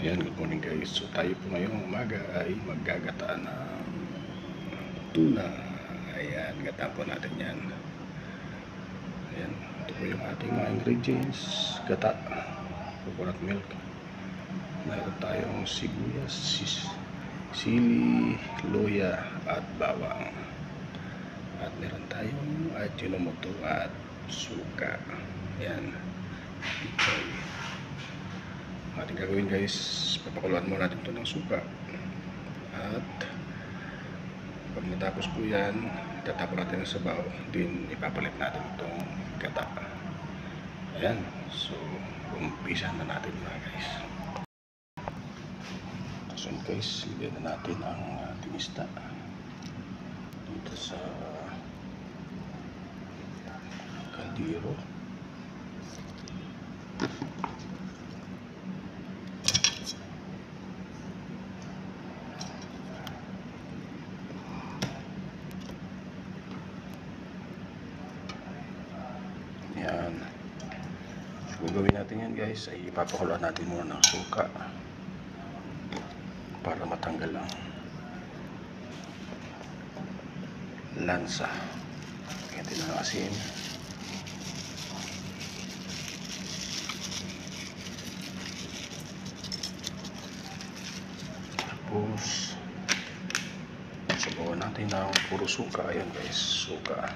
Ayan, good morning guys. So tayo po ngayong umaga ay maggagata ng tuna. Ayan, gata po natin yan. Ayan, ito po yung ating mga ingredients. Gata, coconut milk. Meron tayong sibuyas, sili, loya at bawang. At meron tayong ajinomoto at suka. Ayan, pichay. Ating gagawin guys, papakuluan muna natin ito ng suka at pag natapos po yan, itatapon natin ng sabaw, din ipapalit natin itong gata. Ayan, so umpisa na natin mga guys. So guys, lagyan na natin ang ating isda dito sa kaldero. Yan. So, gagawin natin yan guys ay ipapakuluan natin muna ng suka para matanggal ang lansa. Lagyan natin ng asin. Tapos sabawan natin ng puro suka. Ayan guys, suka.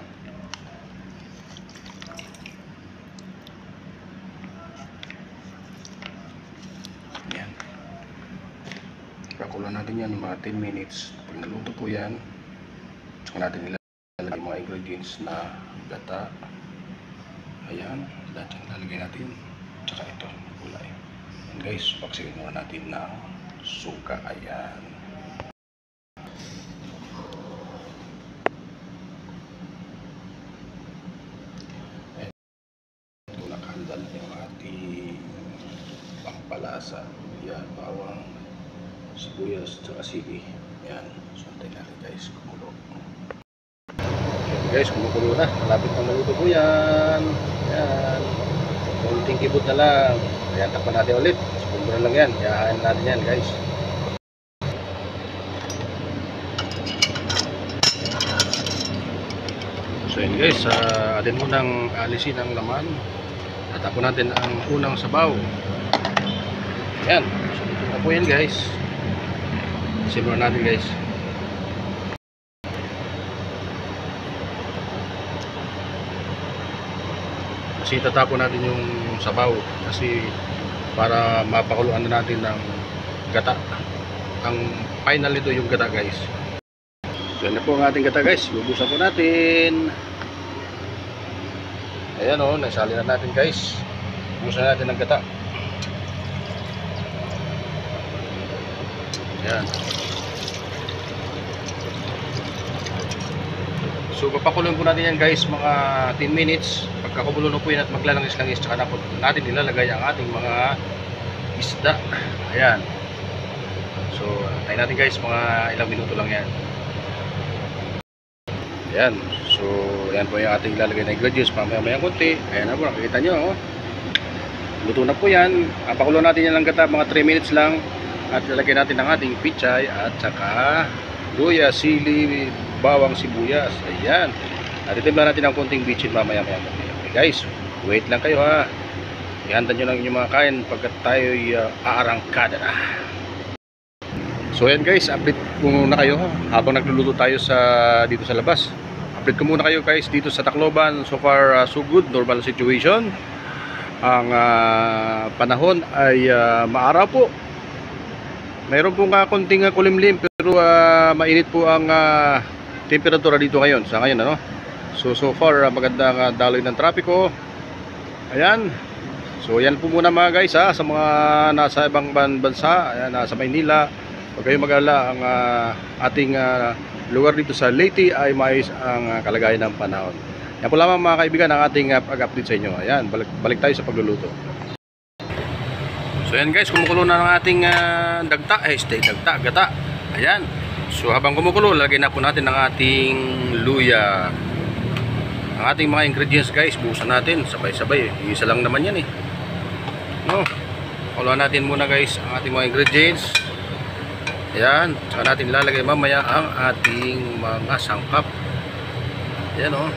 Pakulan natin yan mga 10 minutes. Pag naluto po yan, saka natin ilalagay mga ingredients na gata. Ayan, lahat yan lalagay natin. Tsaka ito, gulay. And guys, paksikin muna natin ng suka. Ayan. Ito nakahanda na yung ating pampalasa. Ayan, bawang, sibuyas at sili. Yan, so antayin natin guys kumulo. Guys, kumukulo na, malapit na maluto po yan. Yan, konting kibot na lang. Ayan, takpan natin ulit, sikumbra lang yan, iyahain natin yan guys. So yun guys, atin munang alisin ang laman. Tatapon natin ang unang sabaw. Yan, so dito na po yan guys. Simulan natin guys. Kasi tatapon natin yung sabaw kasi para mapakuluan na natin ng gata. Ang final nito yung gata guys. So yan na po ang ating gata guys. Bubusan po natin. Ayan o, nasali na natin guys. Bubusan natin ng gata. Ayan. So papakuloyin po natin yan guys mga 10 minutes. Pagkakulo na po yan at maglalangis-langis, tsaka na po natin ilalagay ang ating mga isda. Ayan. So tayo natin guys mga ilang minuto lang yan. Ayan. So ayan po yung ating ilalagay na ingredients. Mamaya-maya konti. Ayan na po, nakikita nyo. Luto na po yan. Papakulo natin yan ng gata mga 3 minutes lang. At ilalagay natin ang ating pichay at saka luya, sili, bawang, sibuyas. Ayan. At itimpla natin ang konting bitchin mamaya-maya. Okay guys, wait lang kayo ha. Ihanda nyo lang inyong mga kain pagkat tayo'y aarangkada na. So ayan guys, update muna kayo ha. Habang nagluluto tayo dito sa labas. Update ko muna kayo guys dito sa Tacloban. So far so good, normal situation. Ang panahon ay maaraw po. Mayroon pong konting kulimlim pero mainit po ang temperatura dito ngayon sa ngayon ano. So far magandang daloy ng trapiko. Ayan. So yan po muna mga guys ha, sa mga nasa ibang bansa, ayan, nasa Maynila. Huwag kayong mag-alala, ang ating lugar dito sa Leyte ay maayos ang kalagayan ng panahon. Yan po lamang mga kaibigan ang ating pag-update sa inyo. Ayan, balik tayo sa pagluluto. So ayan guys, kumukulo na ng ating gata. Ayan. So habang kumukulo, lagay na po natin ang ating luya. Ang ating mga ingredients guys, buusan natin sabay-sabay. Isa lang naman yan eh. No. pakuluan natin muna guys ang ating mga ingredients. Ayan, saka natin lalagay mamaya ang ating mga sangkap. Ayan o,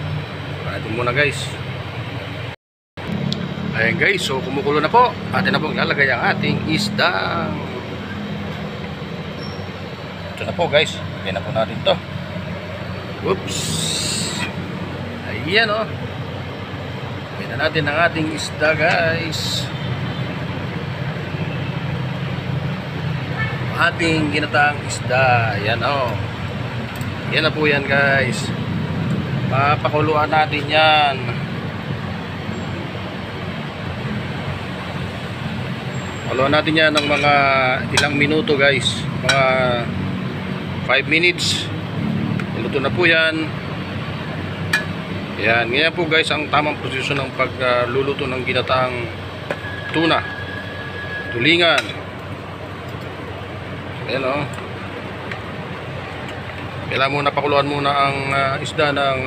natin muna guys. Ayan guys, so kumukulo na po. Atin na pong lalagay ang ating isda. Ito na po guys, lagyan na po natin to. Oops. Ayan o, lagyan na natin ang ating isda guys. Ating ginataang isda. Ayan o, yan na po yan guys. Papakuluan natin yan. Pakuluan natin yan ng mga ilang minuto guys, mga 5 minutes. Luto na po yan. Ayan, ganyan po guys ang tamang posisyon ng pagluluto ng ginataang tuna, tulingan. Ayan o, kailangan muna pakuluan muna ang isda ng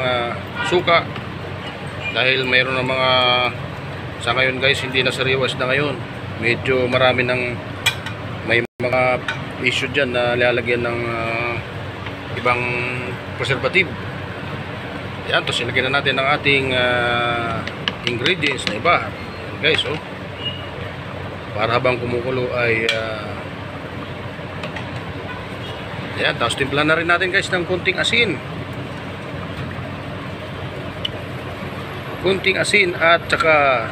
suka dahil mayroon ng mga sa ngayon guys, hindi na sariwa isda ngayon, medyo marami ng may mga issue dyan na lalagyan ng ibang preservative. Ayan, tapos ilagyan na natin ang ating ingredients na iba. Ayan guys, oh, para habang kumukulo ay ayan, tapos timpla na rin natin guys ng kunting asin. Kunting asin at saka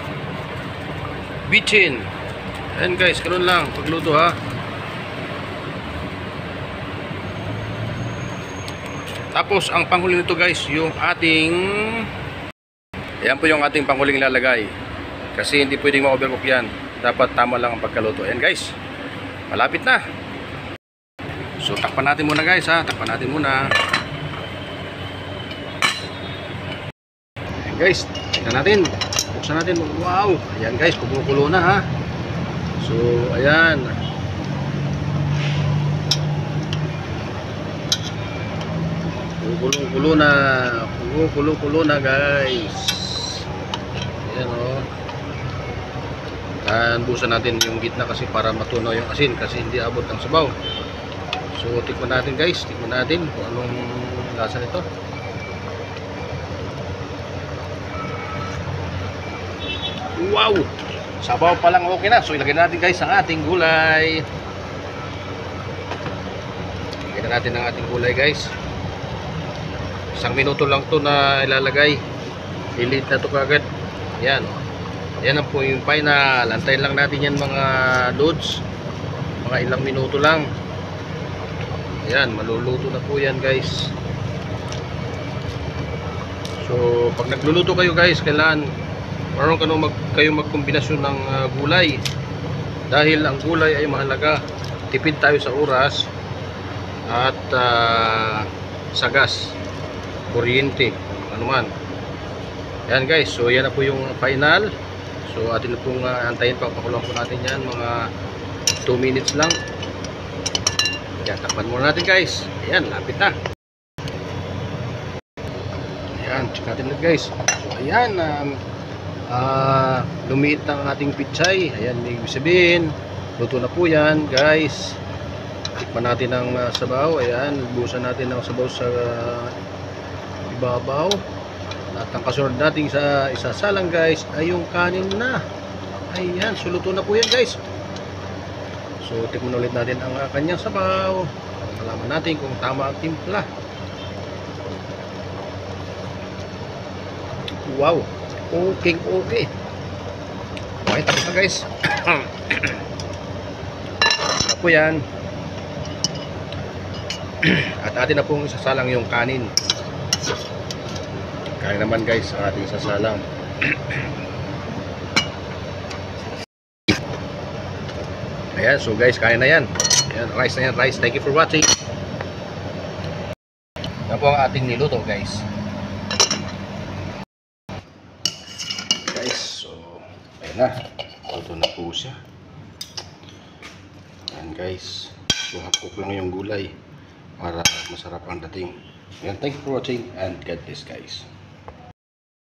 bitchin. Ayan guys, ganoon lang pagluto ha. Tapos ang panghuling nito guys, yung ating, ayan po yung ating panghuling lalagay. Kasi hindi pwedeng ma-overcook yan. Dapat tama lang ang pagkaluto. Ayan guys, malapit na. So takpan natin muna guys ha, takpan natin muna. Ayan guys, tingnan natin, buksan natin. Wow, ayan guys, kumukulo na ha. So ayan, kumukulo na guys. Ayan o, busan natin yung gitna kasi para matunaw yung asin kasi hindi abot ng sabaw. So tikman natin guys, tikman natin kung anong lasa nito. Wow, sabaw pa lang okay na. So ilagay natin guys ang ating gulay. Ilagay na natin ang ating gulay guys. 1 minuto lang to na ilalagay. Ilit na to kagad. Yan, yan ang po yung final. Antayin lang natin yan mga loads, mga ilang minuto lang. Ayan, maluluto na po yan guys. So pag nagluluto kayo guys, kailangan marunong kayong magkombinasyon ng gulay. Dahil ang gulay ay mahalaga. Tipid tayo sa oras at sa gas, kuryente, ano man. Ayan guys, so yan na po yung final. So atin na pong antayin pa, pakulang po natin yan mga 2 minutes lang. Ayan, takpan muna natin guys. Ayan, lapit na. Ayan, check natin ulit guys. So ayan, lumiit ang ating pichay. Ayan, ibig sabihin luto na po yan guys. Tikman natin ang sabaw. Ayan, busan natin ang sabaw sa ibabaw. At ang kasunod natin sa isasalang guys ay yung kanin na. Ayan, so luto na po yan guys. So tikman ulit natin ang kanyang sabaw para malaman natin kung tama ang timpla. Wow, okay. Okay, tapos na guys. Ano po yan. At atin na pong isasalang yung kanin. Kanin naman guys ang ating isasalang. Ayan, so guys, kain na yan. Ayan, rice na yan, rice. Thank you for watching. Yan po ang ating niluto guys. Guys, so ayan na. Luto na po siya. Ayan guys. So half cook lang yung gulay para masarap ang dating. Ayan, thank you for watching and God bless guys.